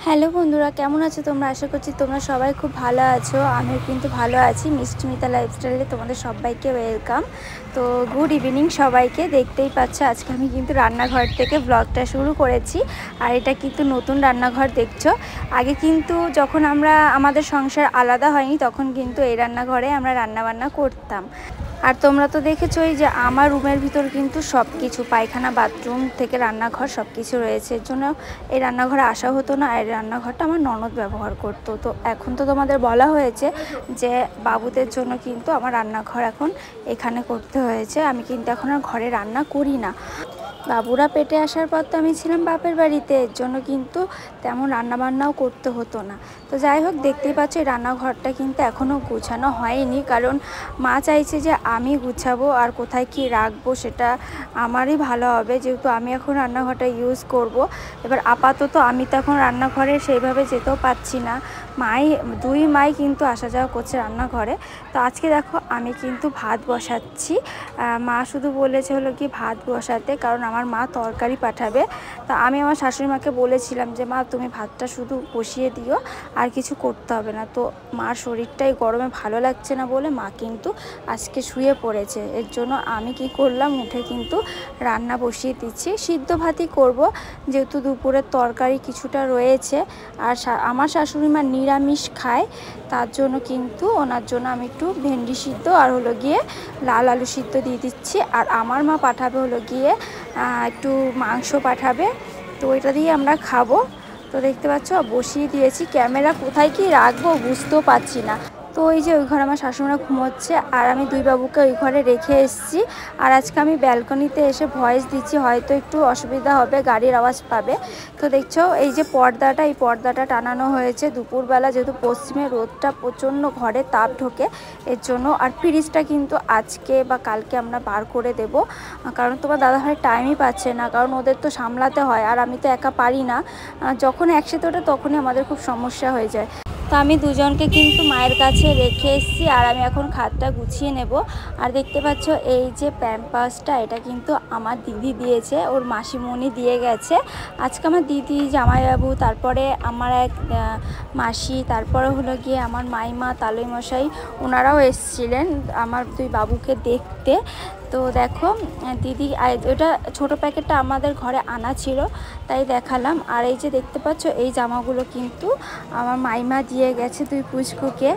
Hello বন্ধুরা, কেমন আছো তোমরা? আশা করছি তোমরা সবাই খুব ভালো আছো। আমিও কিন্তু ভালো আছি। মিষ্টিমিতা লাইফস্টাইলে তোমাদের সবাইকে ওয়েলকাম। তো গুড ইভিনিং সবাইকে। দেখতেই পাচ্ছ আজকে আমি কিন্তু রান্নাঘর থেকে ব্লগটা শুরু করেছি। আর এটা কিন্তু নতুন রান্নাঘর দেখছো। আগে কিন্তু যখন আমাদের সংসার আলাদা হয়নি তখন কিন্তু এই রান্নাঘরে আমরা রান্নাবান্না করতাম। আর তোমরা তো দেখেছোই যে আমার রুমের ভিতর কিন্তু সব কিছু, পায়খানা, বাথরুম থেকে রান্নাঘর সব কিছু রয়েছে। এর জন্য এই রান্নাঘরে আসা হতো না। এই রান্নাঘরটা আমার ননদ ব্যবহার করতো। তো এখন তো তোমাদের বলা হয়েছে যে বাবুদের জন্য কিন্তু আমার রান্নাঘর এখন এখানে করতে হয়েছে। আমি কিন্তু এখন আর ঘরে রান্না করি না। বাবুরা পেটে আসার পর তো আমি ছিলাম বাপের বাড়িতে, এর জন্য কিন্তু তেমন রান্নাবান্নাও করতে হতো না। তো যাই হোক, দেখতেই পাচ্ছ এই রান্নাঘরটা কিন্তু এখনও গুছানো হয়নি, কারণ মা চাইছে যে আমি গুছাবো আর কোথায় কি রাখবো সেটা আমারই ভালো হবে, যেহেতু আমি এখন রান্নাঘরটা ইউজ করব। এবার আপাতত আমি তো এখন রান্নাঘরে সেইভাবে যেতেও পাচ্ছি না। দুই মাই কিন্তু আসা যাওয়া করছে রান্নাঘরে। তো আজকে দেখো আমি কিন্তু ভাত বসাচ্ছি। মা শুধু বলেছে হলো কি ভাত বসাতে, কারণ আমার মা তরকারি পাঠাবে। তা আমি আমার শাশুড়ি মাকে বলেছিলাম যে মা তুমি ভাতটা শুধু বসিয়ে দিও, আর কিছু করতে হবে না। তো মার শরীরটাই গরমে ভালো লাগছে না বলে মা কিন্তু আজকে শুয়ে পড়েছে। এর জন্য আমি কি করলাম, উঠে কিন্তু রান্না বসিয়ে দিচ্ছি। সিদ্ধ ভাতই করব, যেহেতু দুপুরের তরকারি কিছুটা রয়েছে। আর আমার শাশুড়ি মা নিরামিষ খায়, তার জন্য কিন্তু ওনার জন্য আমি একটু ভেন্ডি সিদ্ধ আর হলো গিয়ে লাল আলু সিদ্ধ দিয়ে দিচ্ছি। আর আমার মা পাঠাবে হলো গিয়ে একটু মাংস পাঠাবে, তো এটা দিয়ে আমরা খাবো। তো দেখতে পাচ্ছ বসিয়ে দিয়েছি। ক্যামেরা কোথায় কি রাখবো বুঝতেও পারছি না। তো ওই যে ওই ঘরে আমার শাশুড়িমা ঘুমোচ্ছে, আর আমি দুই বাবুকে ওই ঘরে রেখে এসেছি। আর আজকে আমি ব্যালকনিতে এসে ভয়েস দিচ্ছি, হয়তো একটু অসুবিধা হবে, গাড়ির আওয়াজ পাবে। তো দেখছো এই যে পর্দাটা, এই পর্দাটা টানানো হয়েছে দুপুরবেলা, যেহেতু পশ্চিমে রোদটা প্রচণ্ড, ঘরে তাপ ঢোকে, এর জন্য। আর ফ্রিজটা কিন্তু আজকে বা কালকে আমরা বার করে দেব, কারণ তোমার দাদাভাই টাইমই পাচ্ছে না, কারণ ওদের তো সামলাতে হয়, আর আমি তো একা পারি না। যখন একসাথে ওঠে তখনই আমাদের খুব সমস্যা হয়ে যায়। তো আমি দুজনকে কিন্তু মায়ের কাছে রেখে এসেছি, আর আমি এখন খাটটা গুছিয়ে নেব। আর দেখতে পাচ্ছ এই যে প্যাম্পাসটা, এটা কিন্তু আমার দিদি দিয়েছে, ওর মাসিমণি দিয়ে গেছে। আজকে আমার দিদি, জামাইবাবু, তারপরে আমার এক মাসি, তারপরে হলো গিয়ে আমার মাইমা, তালই মশাই, ওনারাও এসেছিলেন আমার দুই বাবুকে দেখতে। তো দেখো দিদি, ওটা ছোটো প্যাকেটটা আমাদের ঘরে আনা ছিল, তাই দেখালাম। আর এই যে দেখতে পাচ্ছ এই জামাগুলো কিন্তু আমার মাইমা দিয়ে গেছে দুই পুচকুকে,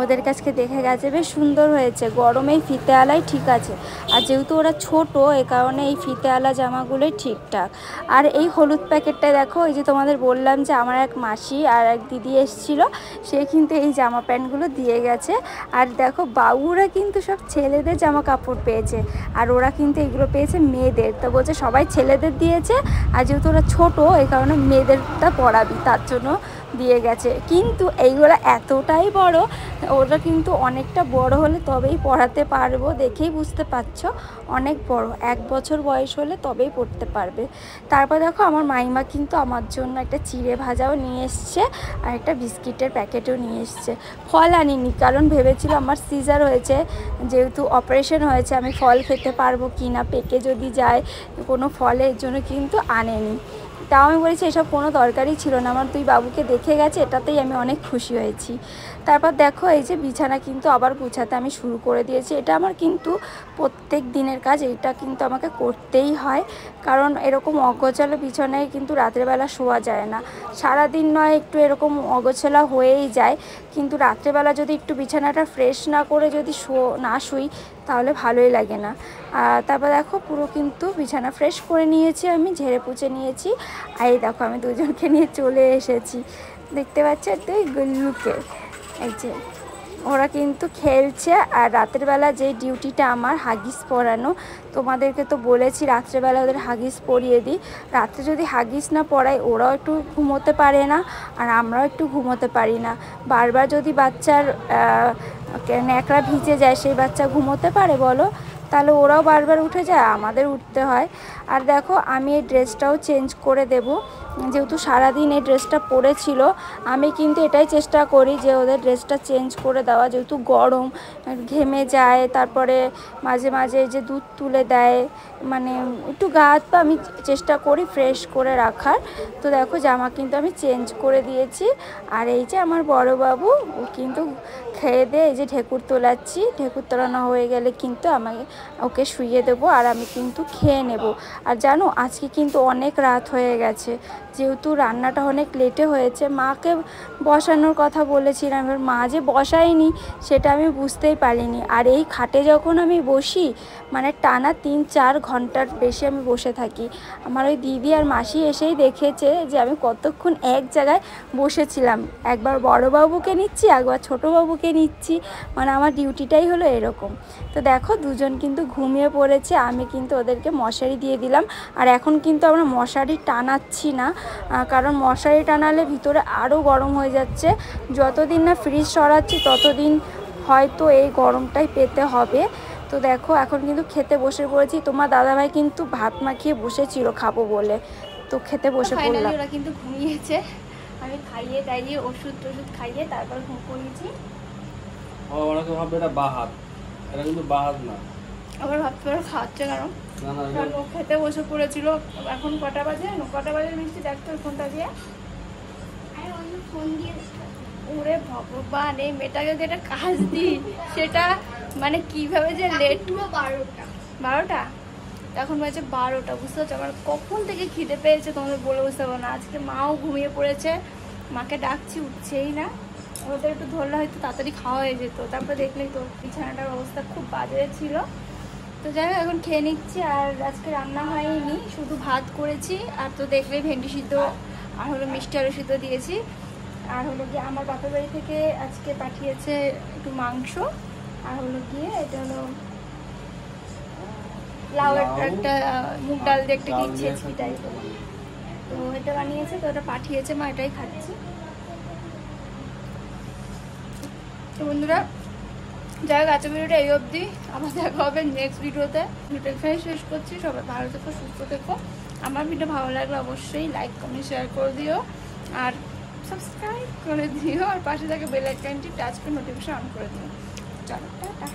ওদের কাছে দেখে গেছে, বেশ সুন্দর হয়েছে। গরমে এই ফিতে আলাই ঠিক আছে, আর যেহেতু ওরা ছোট, এ কারণে এই ফিতে আলা জামাগুলোই ঠিকঠাক। আর এই হলুদ প্যাকেটটা দেখো, এই যে তোমাদের বললাম যে আমার এক মাসি আর এক দিদি এসেছিলো, সে কিন্তু এই জামা প্যান্টগুলো দিয়ে গেছে। আর দেখো বাবুরা কিন্তু সব ছেলেদের জামা কাপড় পেয়েছে, আর ওরা কিন্তু এগুলো পেয়েছে মেয়েদের। তো বলছে সবাই ছেলেদের দিয়েছে, আর যেহেতু ওরা ছোটো এই কারণে মেয়েদেরটা পরাবি, তার জন্য দিয়ে গেছে। কিন্তু এইগুলো এতটাই বড়, ওরা কিন্তু অনেকটা বড় হলে তবেই পরাতে পারবো, দেখেই বুঝতে পারছো অনেক বড়। 1 বছর বয়স হলে তবেই পরতে পারবে। তারপর দেখো আমার মাইমা কিন্তু আমার জন্য একটা চিড়ে ভাজাও নিয়ে এসছে, আর একটা বিস্কিটের প্যাকেটও নিয়ে এসছে। ফল আনিনি, কারণ ভেবেছিল আমার সিজার হয়েছে, যেহেতু অপারেশন হয়েছে, আমি ফল খেতে পারবো কি না, পেটে যদি যায় কোনো ফলের জন্য কিন্তু আনেনি। তাও আমি বলেছি এসব কোনো দরকারই ছিল না, আমার দুই বাবুকে দেখে গেছে, এটাতেই আমি অনেক খুশি হয়েছি। তারপর দেখো এই যে বিছানা কিন্তু আবার গুছাতে আমি শুরু করে দিয়েছি। এটা আমার কিন্তু প্রত্যেক দিনের কাজ, এটা কিন্তু আমাকে করতেই হয়, কারণ এরকম অগোছালো বিছানায় কিন্তু রাত্রেবেলা শোয়া যায় না। সারাদিন নয় একটু এরকম অগোছালো হয়েই যায়, কিন্তু রাত্রেবেলা যদি একটু বিছানাটা ফ্রেশ না করে যদি না শুই তাহলে ভালোই লাগে না। তারপর দেখো পুরো কিন্তু বিছানা ফ্রেশ করে নিয়েছি, আমি ঝেড়ে পুছে নিয়েছি। আর এই দেখো আমি দুজনকে নিয়ে চলে এসেছি, দেখতে পাচ্ছ তুই গুল্লুকে, এই যে ওরা কিন্তু খেলছে। আর রাতের বেলা যে ডিউটিটা আমার হাগিস পরানো, তোমাদেরকে তো বলেছি রাত্রেবেলা ওদের হাগিস পরিয়ে দিই। রাত্রে যদি হাগিস না পরাই ওরাও একটু ঘুমোতে পারে না, আর আমরাও একটু ঘুমোতে পারি না। বারবার যদি বাচ্চার ন্যাকড়া ভিজে যায়, সেই বাচ্চা ঘুমোতে পারে বলো? তাহলে ওরাও বারবার উঠে যায়, আমাদের উঠতে হয়। আর দেখো আমি এই ড্রেসটাও চেঞ্জ করে দেব, যেহেতু সারাদিন এই ড্রেসটা পরেছিল। আমি কিন্তু এটাই চেষ্টা করি যে ওদের ড্রেসটা চেঞ্জ করে দেওয়া, যেহেতু গরম, ঘেমে যায়, তারপরে মাঝে মাঝে যে দুধ তুলে দেয়, মানে একটু গা হাত পা আমি চেষ্টা করি ফ্রেশ করে রাখার। তো দেখো জামা কিন্তু আমি চেঞ্জ করে দিয়েছি। আর এই যে আমার বড় বাবু, ও কিন্তু খেয়ে দিয়ে এই যে ঢেকুর তোলাচ্ছি, ঢেকুর তোলানো হয়ে গেলে কিন্তু আমাকে ওকে শুইয়ে দেবো আর আমি কিন্তু খেয়ে নেব। আর জানো আজকে কিন্তু অনেক রাত হয়ে গেছে, যেহেতু রান্নাটা অনেক লেটে হয়েছে। মাকে বসানোর কথা বলেছিলাম, এবার মা যে বসায়নি সেটা আমি বুঝতেই পারিনি। আর এই খাটে যখন আমি বসি, মানে টানা 3-4 ঘন্টার বেশি আমি বসে থাকি। আমার ওই দিদি আর মাসি এসেই দেখেছে যে আমি কতক্ষণ এক জায়গায় বসেছিলাম, একবার বড়োবাবুকে নিচ্ছি, একবার ছোটোবাবুকে নিচ্ছি, মানে আমার ডিউটিটাই হলো এরকম। তো দেখো দুজন কিন্তু ঘুমিয়ে পড়েছে, আমি কিন্তু ওদেরকে মশারি দিয়ে দিলাম। আর এখন কিন্তু আমরা মশারি টানাচ্ছি না, কারণ মশারি টানালে ভিতরে আরও গরম হয়ে যাচ্ছে। যতদিন না ফ্রিজ সরাচ্ছি ততদিন হয়তো এই গরমটাই পেতে হবে। তো দেখো এখন কিন্তু খেতে বসে পড়েছি। তোমার দাদাভাই কিন্তু ভাত মাখিয়ে বসেছিল খাবো বলে, তো খেতে বসে পড়লাম। ওরা কিন্তু ঘুমিয়েছে, আমি খাইয়ে টাইয়ে ওষুধ টষুধ খাইয়ে তারপর ঘুম পড়িয়েছি। ওরা তো ভাববে এটা বাহাত, এটা কিন্তু বাহাত না। আবার ভাবতে পারো খাওয়াচ্ছে কারণ ও খেতে বসে পড়েছিল। এখন কটা বাজে? কটা বাজে মিষ্টি দেখতো ফোনটা দিয়ে। ফোন দিয়ে ওরে ভগবান, এই মেয়েটাকে যদি একটা কাজ দিই সেটা মানে কিভাবে যে লেট। 12টা এখন বাজে 12টা, বুঝতে পারছো? আমার কখন থেকে খিদে পেয়েছে তোমাদের বলে বুঝতে পারবো না। আজকে মাও ঘুমিয়ে পড়েছে, মাকে ডাকছি উঠছেই না। ওদের একটু ধরলে হয়তো তাড়াতাড়ি খাওয়া হয়ে যেত। তারপর দেখলেই তো বিছানাটার অবস্থা খুব বাজে ছিল। তো যাই হোক এখন খেয়ে নিচ্ছি। আর আজকে রান্না হয়নি, শুধু ভাত করেছি। আর তো দেখলে ভেন্ডি সিদ্ধ আর হলো মিষ্টি আলু সিদ্ধ দিয়েছি। আর হলো গিয়ে আমার বাপের বাড়ি থেকে আজকে পাঠিয়েছে একটু মাংস, আর হলো গিয়ে এটা হলো লাউ, একটা মুগ ডাল দিয়ে একটা কি ছেঁচকি টাইপ, তো এটা বানিয়েছে, তো ওটা পাঠিয়েছে মা, এটাই খাচ্ছি। তো বন্ধুরা যাই হোক আজকের ভিডিওটা এই অবধি, আবার দেখা হবে নেক্সট ভিডিওতে। ভিডিওটা এখানে শেষ করছি। সবাই ভালো থেকো, সুস্থ থেকো। আমার ভিডিও ভালো লাগলে অবশ্যই লাইক কমেন্ট শেয়ার করে দিও আর সাবস্ক্রাইব করে দিও, আর পাশে থাকা বেল আইকনটি টাচ করে নোটিফিকেশন অন করে দিও। চলো টাটা।